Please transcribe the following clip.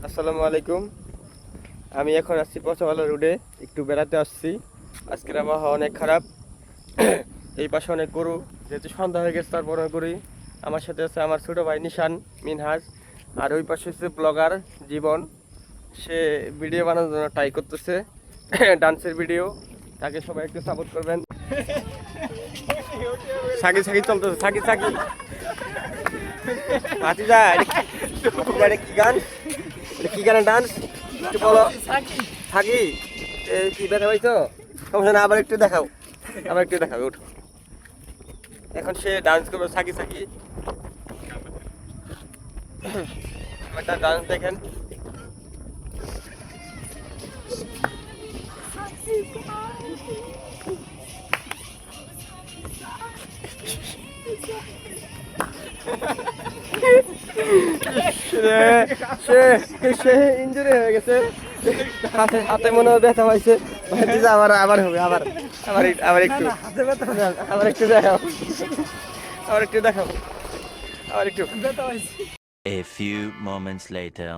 আসসালামু আলাইকুম। আমি এখন আসছি পচাবালা রোডে, একটু বেড়াতে আসছি। আজকের আবহাওয়া অনেক খারাপ। এই পাশে অনেক গরু, যেহেতু সন্ধ্যা হয়ে গেছে তারপর করি। আমার সাথে আছে আমার ছোটো ভাই নিশান মিনহাজ, আর ওই পাশে হচ্ছে ব্লগার জীবন। সে ভিডিও বানানোর জন্য ট্রাই করতেছে, ডান্সের ভিডিও। তাকে সবাই একটু সাপোর্ট করবেন। সাকি সাকি চলতেছে, সাকি সাকি হাতি যায়। কি গান, কি গানের ডান্স একটু বলো। থাকি কি ব্যথা পাইছো? সমস্যা না, আবার একটু দেখাও, আবার একটু দেখাও, উঠো। এখন সে ডান্স করবে সাকি সাকি। তার ডান্স দেখেন। সে সে ইঞ্জুরি হয়ে গেছে, হাতে হাতে মনে হয় ব্যথা পাইছে। আবার আবার হবে, আবার আবার আবার একটু আবার একটু দেখাও, আবার একটু দেখাও, আবার একটু। A few moments later.